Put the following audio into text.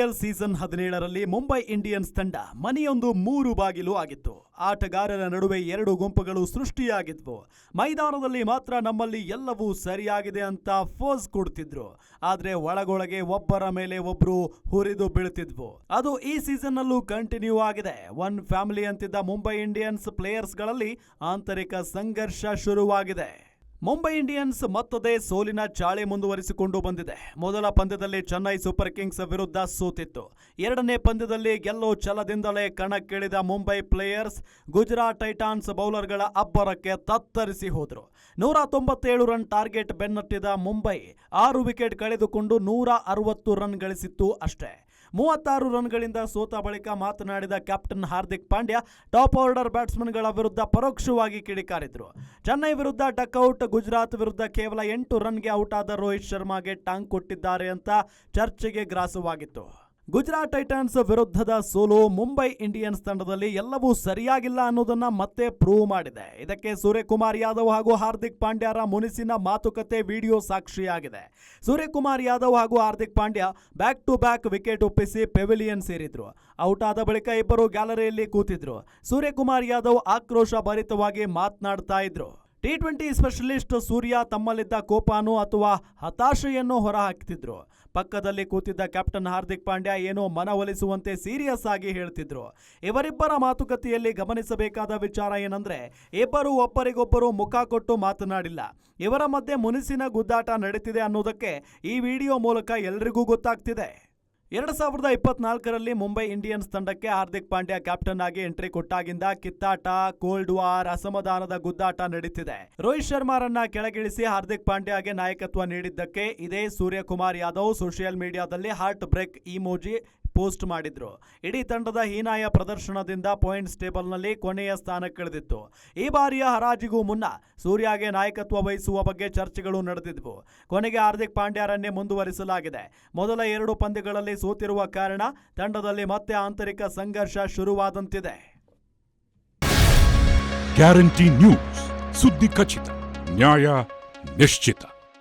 IPL season 17ರಲ್ಲಿ Mumbai Indians ತಂಡ ಮನೆಯೊಂದು 3 ಬಾಗಿಲು ಆಗಿತ್ತು. ಆಟಗಾರರ ನಡುವೆ 2 ಗುಂಪುಗಳು ಸೃಷ್ಟಿಯಾಗಿದ್ವು. ಮೈದಾನದಲ್ಲಿ ಮಾತ್ರ ನಮ್ಮಲ್ಲಿ ಎಲ್ಲವೂ ಸರಿಯಾಗಿದೆ ಅಂತ ಫೋಸ್ ಕೊಡ್ತಿದ್ರು. ಆದ್ರೆ ಒಳಗೊಳಗೆ ಒಬ್ಬರ ಮೇಲೆ ಒಬ್ರು ಹುರಿದು ಬೀಳ್ತಿದ್ವು. ಅದು ಈ ಸೀಸನ್ ನಲ್ಲೂ ಕಂಟಿನ್ಯೂ ಆಗಿದೆ. ಒನ್ ಫ್ಯಾಮಿಲಿ ಅಂತಿದ್ದ ಮುಂಬೈ ಇಂಡಿಯನ್ಸ್ ಪ್ಲೇಯರ್ಸ್ ಗಳಲ್ಲಿ ಆಂತರಿಕ ಸಂಘರ್ಷ ಶುರುವಾಗಿದೆ. ಮುಂಬೈ ಇಂಡಿಯನ್ಸ್ ಮತ್ತದೇ ಸೋಲಿನ ಚಾಳಿ ಮುಂದುವರಿಸಿಕೊಂಡು ಬಂದಿದೆ. ಮೊದಲ ಪಂದ್ಯದಲ್ಲಿ ಚೆನ್ನೈ ಸೂಪರ್ ಕಿಂಗ್ಸ್ ವಿರುದ್ಧ ಸೋತಿತ್ತು. ಎರಡನೇ ಪಂದ್ಯದಲ್ಲಿ ಗೆಲ್ಲೋ ಛಲದಿಂದಲೇ ಕಣಕ್ಕಿಳಿದ ಮುಂಬೈ ಪ್ಲೇಯರ್ಸ್ ಗುಜರಾತ್ ಟೈಟಾನ್ಸ್ ಬೌಲರ್ಗಳ ಅಬ್ಬರಕ್ಕೆ ತತ್ತರಿಸಿ ಹೋದರು. 197 ರನ್ ಟಾರ್ಗೆಟ್ ಬೆನ್ನಟ್ಟಿದ ಮುಂಬೈ 6 ವಿಕೆಟ್ ಕಳೆದುಕೊಂಡು 160 ರನ್ ಗಳಿಸಿತ್ತು ಅಷ್ಟೇ. 36 ರನ್ಗಳಿಂದ ಸೋತ ಬಳಿಕ ಮಾತನಾಡಿದ captain Hardik Pandya top order ಬ್ಯಾಟ್ಸ್ಮನ್ಗಳ ವಿರುದ್ಧ ಪರೋಕ್ಷವಾಗಿ ಕಿಡಿಕಾರಿದ್ರು. ಚೆನ್ನೈ ವಿರುದ್ಧ ಡಕ್ಔಟ್, ಗುಜರಾತ್ ವಿರುದ್ಧ ಕೇವಲ 8 ರನ್ಗೆ ಔಟ್ ಆದ ರೋಹಿತ್ ಶರ್ಮಾಗೆ ಟಾಂಗ್ ಕೊಟ್ಟಿದ್ದಾರೆ ಅಂತ ಚರ್ಚೆಗೆ ಗ್ರಾಸವಾಗಿತ್ತು. ಗುಜರಾತ್ ಟೈಟನ್ಸ್ ವಿರುದ್ಧದ ಸೋಲು ಮುಂಬೈ ಇಂಡಿಯನ್ಸ್ ತಂಡದಲ್ಲಿ ಎಲ್ಲವೂ ಸರಿಯಾಗಿಲ್ಲ ಅನ್ನೋದನ್ನ ಮತ್ತೆ ಪ್ರೂವ್ ಮಾಡಿದೆ. ಇದಕ್ಕೆ ಸೂರ್ಯಕುಮಾರ್ ಯಾದವ್ ಹಾಗೂ ಹಾರ್ದಿಕ್ ಪಾಂಡ್ಯರ ಮುನಿಸಿನ ಮಾತುಕತೆ ವಿಡಿಯೋ ಸಾಕ್ಷಿಯಾಗಿದೆ. ಸೂರ್ಯಕುಮಾರ್ ಯಾದವ್ ಹಾಗೂ Hardik Pandya back to back wicket ಒಪ್ಪಿಸಿ ಪೆವಿಲಿಯನ್ ಸೇರಿದ್ರು. ಔಟ್ ಆದ ಬಳಿಕ ಇಬ್ಬರು ಗ್ಯಾಲರಿಯಲ್ಲಿ ಕೂತಿದ್ರು. ಸೂರ್ಯಕುಮಾರ್ ಯಾದವ್ ಆಕ್ರೋಶ ಭರಿತವಾಗಿ ಮಾತನಾಡ್ತಾ ಇದ್ರು. ಟಿ20 ಸ್ಪೆಷಲಿಸ್ಟ್ ಸೂರ್ಯ ತಮ್ಮಲ್ಲಿದ್ದ ಕೋಪನೋ ಅಥವಾ ಹತಾಶೆಯನ್ನು ಹೊರಹಾಕ್ತಿದ್ರು. ಪಕ್ಕದಲ್ಲಿ ಕೂತಿದ್ದ ಕ್ಯಾಪ್ಟನ್ ಹಾರ್ದಿಕ್ ಪಾಂಡ್ಯ ಏನೋ ಮನವೊಲಿಸುವಂತೆ ಸೀರಿಯಸ್ ಆಗಿ ಹೇಳ್ತಿದ್ರು. ಇವರಿಬ್ಬರ ಮಾತುಕತೆಯಲ್ಲಿ ಗಮನಿಸಬೇಕಾದ ವಿಚಾರ ಏನಂದ್ರೆ ಇಬ್ಬರು ಒಬ್ಬರಿಗೊಬ್ಬರು ಮುಖ ಕೊಟ್ಟು ಮಾತನಾಡಿಲ್ಲ. ಇವರ ಮಧ್ಯೆ ಮುನಿಸಿನ ಗುದ್ದಾಟ ನಡೀತಿದೆ ಅನ್ನೋದಕ್ಕೆ ಈ ವಿಡಿಯೋ ಮೂಲಕ ಎಲ್ರಿಗೂ ಗೊತ್ತಾಗ್ತಿದೆ. 2024ರಲ್ಲಿ ಮುಂಬೈ ಇಂಡಿಯನ್ಸ್ ತಂಡಕ್ಕೆ ಹಾರ್ದಿಕ್ ಪಾಂಡ್ಯ ಕ್ಯಾಪ್ಟನ್ ಆಗಿ ಎಂಟ್ರಿ ಕೊಟ್ಟಾಗಿಂದ ಕಿತ್ತಾಟ, ಕೋಲ್ಡ್ ವಾರ್, ಅಸಮಾಧಾನದ ಗುದ್ದಾಟ ನಡೀತಿದೆ. ರೋಹಿತ್ ಶರ್ಮಾರನ್ನ ಕೆಳಗಿಳಿಸಿ ಹಾರ್ದಿಕ್ ಪಾಂಡ್ಯಗೆ ನಾಯಕತ್ವ ನೀಡಿದ್ದಕ್ಕೆ ಇದೇ ಸೂರ್ಯಕುಮಾರ್ ಯಾದವ್ ಸೋಷಿಯಲ್ ಮೀಡಿಯಾದಲ್ಲಿ ಹಾರ್ಟ್ ಬ್ರೇಕ್ ಇಮೋಜಿ ಪೋಸ್ಟ್ ಮಾಡಿದ್ರು. ಇಡೀ ತಂಡದ ಹೀನಾಯ ಪ್ರದರ್ಶನದಿಂದ ಪಾಯಿಂಟ್ಸ್ ಟೇಬಲ್ನಲ್ಲಿ ಕೊನೆಯ ಸ್ಥಾನಕ್ಕಿಳಿದಿತ್ತು. ಈ ಬಾರಿಯ ಹರಾಜಿಗೂ ಮುನ್ನ ಸೂರ್ಯಗೆ ನಾಯಕತ್ವ ವಹಿಸುವ ಬಗ್ಗೆ ಚರ್ಚೆಗಳು ನಡೆದಿದ್ವು. ಕೊನೆಗೆ ಹಾರ್ದಿಕ್ ಪಾಂಡ್ಯರನ್ನೇ ಮುಂದುವರಿಸಲಾಗಿದೆ. ಮೊದಲ 2 ಪಂದ್ಯಗಳಲ್ಲಿ ಸೋತಿರುವ ಕಾರಣ ತಂಡದಲ್ಲಿ ಮತ್ತೆ ಆಂತರಿಕ ಸಂಘರ್ಷ ಶುರುವಾದಂತಿದೆ. ಗ್ಯಾರಂಟಿ ನ್ಯೂಸ್, ಸುದ್ದಿ ಖಚಿತ, ನ್ಯಾಯ ನಿಶ್ಚಿತ.